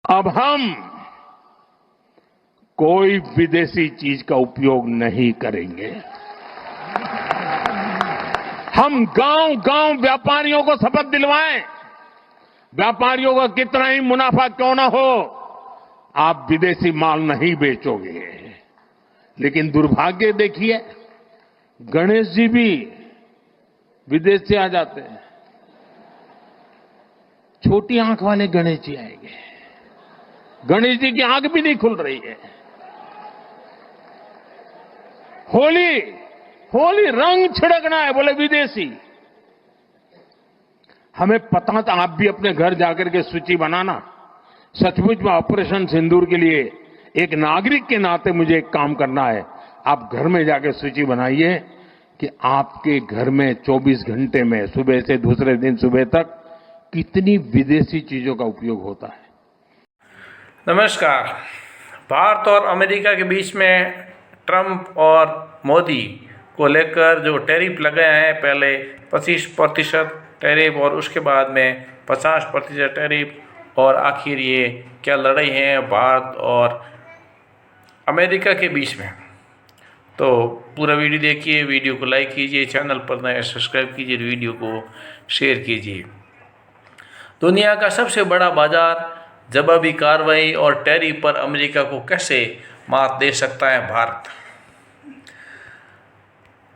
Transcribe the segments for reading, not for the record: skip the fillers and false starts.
अब हम कोई विदेशी चीज का उपयोग नहीं करेंगे। हम गांव-गांव व्यापारियों को शपथ दिलवाएं, व्यापारियों का कितना ही मुनाफा क्यों ना हो, आप विदेशी माल नहीं बेचोगे। लेकिन दुर्भाग्य देखिए, गणेश जी भी विदेश से आ जाते हैं। छोटी आंख वाले गणेश जी आएंगे, गणेश जी की आंख भी नहीं खुल रही है। होली रंग छिड़कना है, बोले विदेशी। हमें पता था, आप भी अपने घर जाकर के सूची बनाना। सचमुच में ऑपरेशन सिंदूर के लिए एक नागरिक के नाते मुझे एक काम करना है। आप घर में जाकर सूची बनाइए कि आपके घर में 24 घंटे में सुबह से दूसरे दिन सुबह तक कितनी विदेशी चीजों का उपयोग होता है। नमस्कार। भारत और अमेरिका के बीच में ट्रंप और मोदी को लेकर जो टैरिफ लगाया है, पहले 25% टैरिफ और उसके बाद में 50% टैरिफ, और आखिर ये क्या लड़ाई है भारत और अमेरिका के बीच में। तो पूरा वीडियो देखिए, वीडियो को लाइक कीजिए, चैनल पर नए सब्सक्राइब कीजिए, वीडियो को शेयर कीजिए। दुनिया का सबसे बड़ा बाजार जवाबी कार्रवाई और टैरिफ पर अमेरिका को कैसे मात दे सकता है भारत।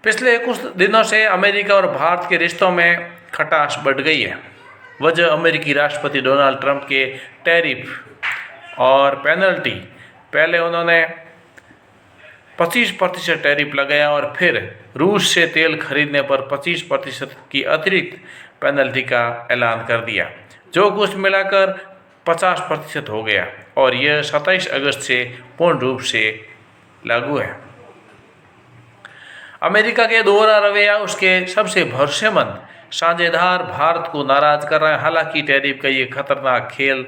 पिछले कुछ दिनों से अमेरिका और भारत के रिश्तों में खटास बढ़ गई है। वजह अमेरिकी राष्ट्रपति डोनाल्ड ट्रंप के टैरिफ और पेनल्टी। पहले उन्होंने 25% टैरिफ लगाया और फिर रूस से तेल खरीदने पर 25% की अतिरिक्त पेनल्टी का ऐलान कर दिया, जो कुछ मिलाकर 50% हो गया, और यह 27 अगस्त से पूर्ण रूप से लागू है। अमेरिका के दोहरा रवैया उसके सबसे भरोसेमंद साझेदार भारत को नाराज कर रहा है। हालांकि टैरिफ का ये खतरनाक खेल,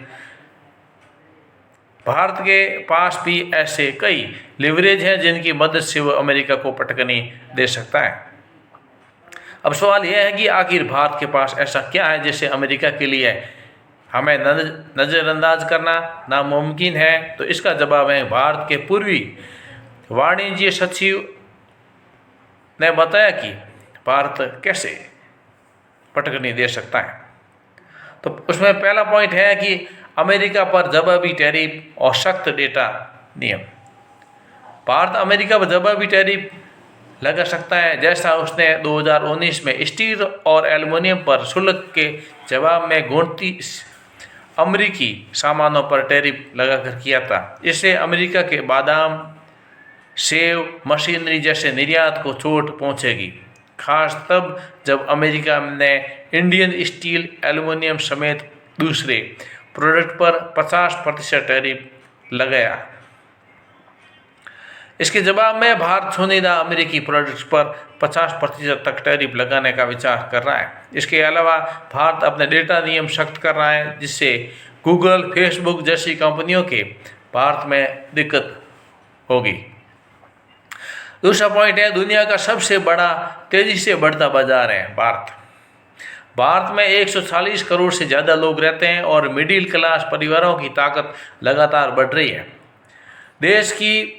भारत के पास भी ऐसे कई लिवरेज हैं जिनकी मदद से वह अमेरिका को पटकनी दे सकता है। अब सवाल यह है कि आखिर भारत के पास ऐसा क्या है जिसे अमेरिका के लिए हमें नज़रअंदाज करना नामुमकिन है। तो इसका जवाब है, भारत के पूर्वी वाणिज्य सचिव ने बताया कि भारत कैसे पटकनी दे सकता है। तो उसमें पहला पॉइंट है कि अमेरिका पर जवाबी टैरिफ और सख्त डेटा नियम। भारत अमेरिका पर जवाबी टैरिफ लगा सकता है, जैसा उसने 2019 में स्टील और एल्युमिनियम पर शुल्क के जवाब में 29 अमेरिकी सामानों पर टैरिफ लगाकर किया था। इससे अमेरिका के बादाम, सेब, मशीनरी जैसे निर्यात को चोट पहुंचेगी, खास तब जब अमेरिका ने इंडियन स्टील, एल्युमिनियम समेत दूसरे प्रोडक्ट पर 50% टैरिफ लगाया। इसके जवाब में भारत चुनिंदा अमेरिकी प्रोडक्ट्स पर 50% तक टैरिफ लगाने का विचार कर रहा है। इसके अलावा भारत अपने डेटा नियम सख्त कर रहा है, जिससे गूगल, फेसबुक जैसी कंपनियों के भारत में दिक्कत होगी। दूसरा पॉइंट है, दुनिया का सबसे बड़ा तेजी से बढ़ता बाजार है भारत। भारत में 140 करोड़ से ज़्यादा लोग रहते हैं और मिडिल क्लास परिवारों की ताकत लगातार बढ़ रही है। देश की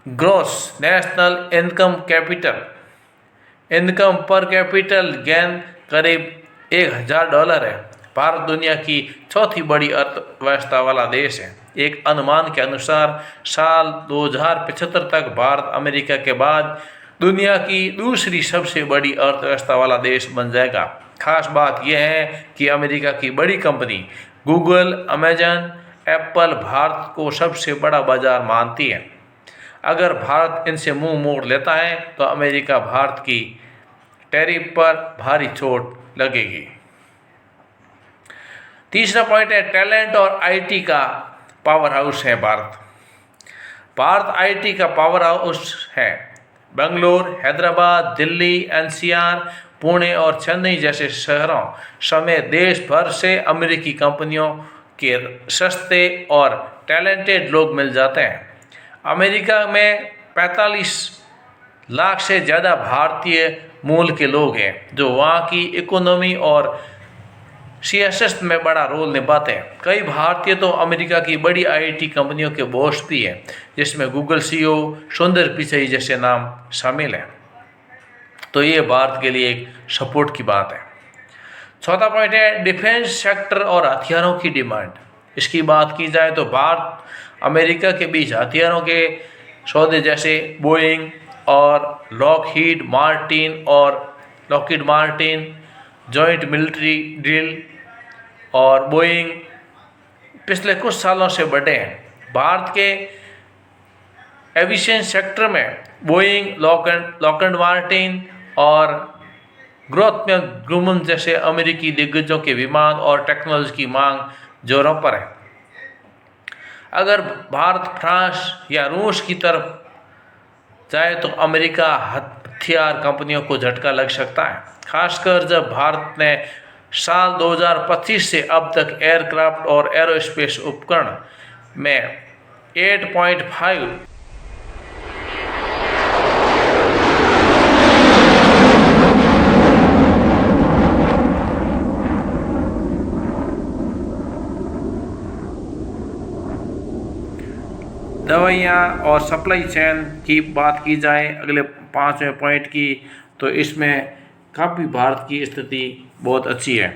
ग्रॉस नेशनल इनकम पर कैपिटल गेन करीब $1000 है। भारत दुनिया की चौथी बड़ी अर्थव्यवस्था वाला देश है। एक अनुमान के अनुसार साल 2075 तक भारत अमेरिका के बाद दुनिया की दूसरी सबसे बड़ी अर्थव्यवस्था वाला देश बन जाएगा। खास बात यह है कि अमेरिका की बड़ी company Google, Amazon, Apple Bharat को सबसे बड़ा बाजार मानती है। अगर भारत इनसे मुंह मोड़ लेता है तो अमेरिका भारत की टैरिफ पर भारी चोट लगेगी। तीसरा पॉइंट है, टैलेंट और आईटी का पावर हाउस है भारत। भारत आईटी का पावर हाउस है। बेंगलोर, हैदराबाद, दिल्ली, एनसीआर, पुणे और चेन्नई जैसे शहरों समेत देश भर से अमेरिकी कंपनियों के सस्ते और टैलेंटेड लोग मिल जाते हैं। अमेरिका में 45 लाख से ज़्यादा भारतीय मूल के लोग हैं, जो वहाँ की इकोनॉमी और CSS में बड़ा रोल निभाते हैं। कई भारतीय तो अमेरिका की बड़ी IIT कंपनियों के बॉस भी हैं, जिसमें गूगल CEO सुंदर पिचई जैसे नाम शामिल हैं। तो ये भारत के लिए एक सपोर्ट की बात है। चौथा पॉइंट है डिफेंस सेक्टर और हथियारों की डिमांड। इसकी बात की जाए तो भारत अमेरिका के बीच हथियारों के सौदे जैसे बोइंग और Lockheed Martin joint military drill और बोइंग पिछले कुछ सालों से बढ़े हैं। भारत के एविएशन सेक्टर में बोइंग, लॉकहीड मार्टिन और ग्रोथमेल ग्रुमन जैसे अमेरिकी दिग्गजों के विमान और टेक्नोलॉजी की मांग जोरों पर है। अगर भारत फ्रांस या रूस की तरफ जाए तो अमेरिका हथियार कंपनियों को झटका लग सकता है, खासकर जब भारत ने साल 2025 से अब तक एयरक्राफ्ट और एरोस्पेस उपकरण में 8.5 दवाइयाँ और सप्लाई चेन की बात की जाए अगले 5वें पॉइंट की, तो इसमें काफ़ी भारत की स्थिति बहुत अच्छी है,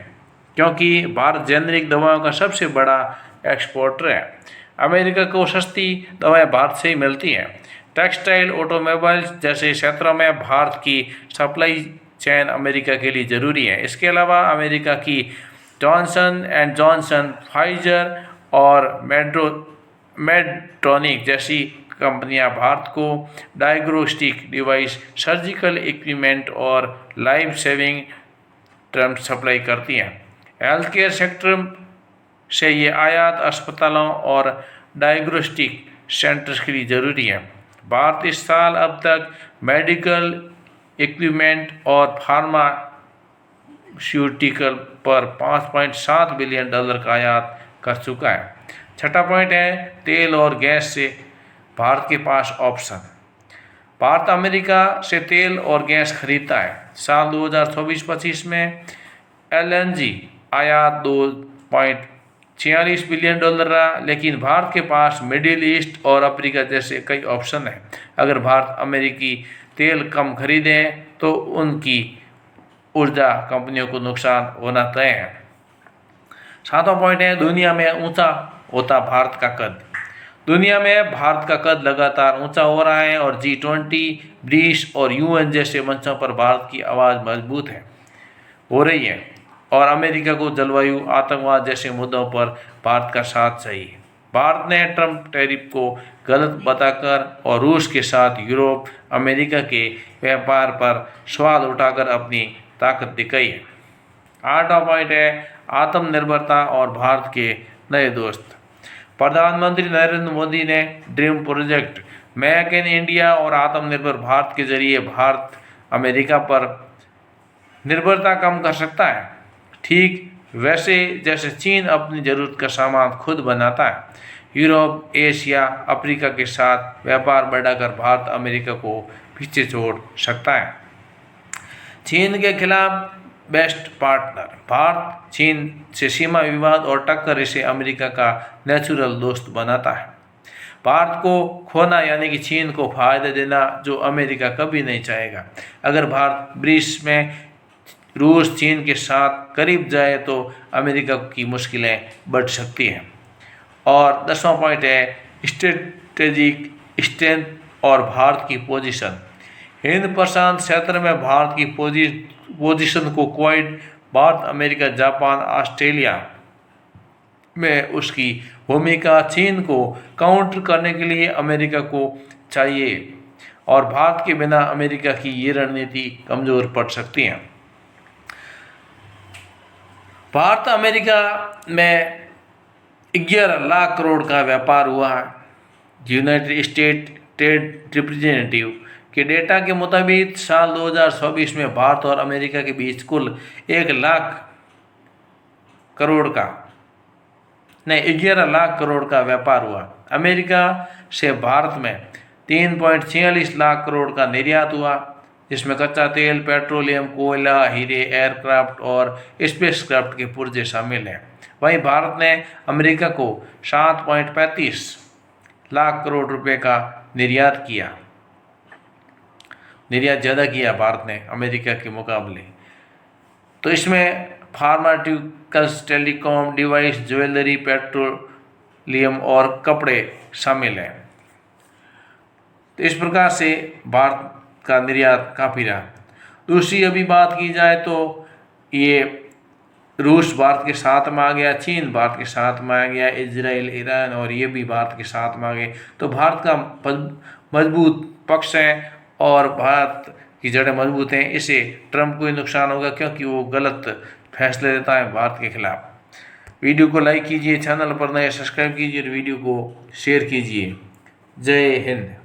क्योंकि भारत जेनरिक दवाओं का सबसे बड़ा एक्सपोर्टर है। अमेरिका को सस्ती दवाएं भारत से ही मिलती हैं। टेक्सटाइल, ऑटोमोबाइल्स जैसे क्षेत्रों में भारत की सप्लाई चेन अमेरिका के लिए ज़रूरी है। इसके अलावा अमेरिका की जॉनसन, फाइजर और मेडट्रॉनिक जैसी कंपनियां भारत को डायग्नोस्टिक डिवाइस, सर्जिकल इक्विपमेंट और लाइफ सेविंग ड्रग्स सप्लाई करती हैं। हेल्थ केयर सेक्टर से ये आयात अस्पतालों और डायग्नोस्टिक सेंटर्स के लिए ज़रूरी है। भारत इस साल अब तक मेडिकल इक्विपमेंट और फार्मास्यूटिकल पर $5.7 बिलियन का आयात कर चुका है। छठा पॉइंट है तेल और गैस से भारत के पास ऑप्शन। भारत अमेरिका से तेल और गैस खरीदता है। साल 2024-25 में LNG आयात $2.46 बिलियन रहा, लेकिन भारत के पास मिडिल ईस्ट और अफ्रीका जैसे कई ऑप्शन हैं। अगर भारत अमेरिकी तेल कम खरीदे तो उनकी ऊर्जा कंपनियों को नुकसान होना तय है। सातवां पॉइंट है दुनिया में ऊंचा होता भारत का कद। दुनिया में भारत का कद लगातार ऊंचा हो रहा है और G20, ब्रिक्स और UN जैसे मंचों पर भारत की आवाज़ मजबूत हो रही है और अमेरिका को जलवायु, आतंकवाद जैसे मुद्दों पर भारत का साथ चाहिए। भारत ने ट्रंप टैरिफ को गलत बताकर और रूस के साथ यूरोप अमेरिका के व्यापार पर सवाल उठाकर अपनी ताकत दिखाई है। आठवां पॉइंट है आत्मनिर्भरता और भारत के नए दोस्त। प्रधानमंत्री नरेंद्र मोदी ने dream project, make in India और आत्मनिर्भर भारत के जरिए भारत अमेरिका पर निर्भरता कम कर सकता है, ठीक वैसे जैसे चीन अपनी ज़रूरत का सामान खुद बनाता है। यूरोप, एशिया, अफ्रीका के साथ व्यापार बढ़ाकर भारत अमेरिका को पीछे छोड़ सकता है। चीन के खिलाफ बेस्ट पार्टनर। भारत चीन से सीमा विवाद और टक्कर इसे अमेरिका का नेचुरल दोस्त बनाता है। भारत को खोना यानी कि चीन को फायदा देना, जो अमेरिका कभी नहीं चाहेगा। अगर भारत ब्रिक्स में रूस, चीन के साथ करीब जाए तो अमेरिका की मुश्किलें बढ़ सकती हैं। और 10वां पॉइंट है स्ट्रेटेजिक स्ट्रेंथ और भारत की पोजीशन। हिंद प्रशांत क्षेत्र में भारत की पोजीशन को quad, Bharat, America, Japan, Australia में उसकी भूमिका, चीन को काउंटर करने के लिए अमेरिका को चाहिए और भारत के बिना अमेरिका की ये रणनीति कमजोर पड़ सकती है। भारत अमेरिका में 11 लाख करोड़ का व्यापार हुआ है। यूनाइटेड स्टेट ट्रेड रिप्रेजेंटेटिव के डेटा के मुताबिक साल 2024 में भारत और अमेरिका के बीच कुल 11 लाख करोड़ का व्यापार हुआ। अमेरिका से भारत में 3.46 लाख करोड़ का निर्यात हुआ। जिसमें कच्चा तेल, पेट्रोलियम, कोयला, हीरे, एयरक्राफ्ट और स्पेसक्राफ्ट के पुर्जे शामिल हैं। वहीं भारत ने अमेरिका को 7.35 लाख करोड़ रुपए का निर्यात किया। निर्यात ज़्यादा किया भारत ने अमेरिका के मुकाबले। तो इसमें pharmaceuticals, telecom device, jewellery, petroleum और कपड़े शामिल हैं। तो इस प्रकार से भारत का निर्यात काफ़ी रहा। दूसरी अभी बात की जाए तो ये रूस भारत के साथ में आ गया, चीन भारत के साथ में आ गया, इजराइल, ईरान और ये भी भारत के साथ में आ गए। तो भारत का मजबूत पक्ष है और भारत की जड़ें मजबूत हैं। इससे ट्रंप को ही नुकसान होगा क्योंकि वो गलत फैसले देता है भारत के खिलाफ। वीडियो को लाइक कीजिए, चैनल पर नए सब्सक्राइब कीजिए और वीडियो को शेयर कीजिए। जय हिंद।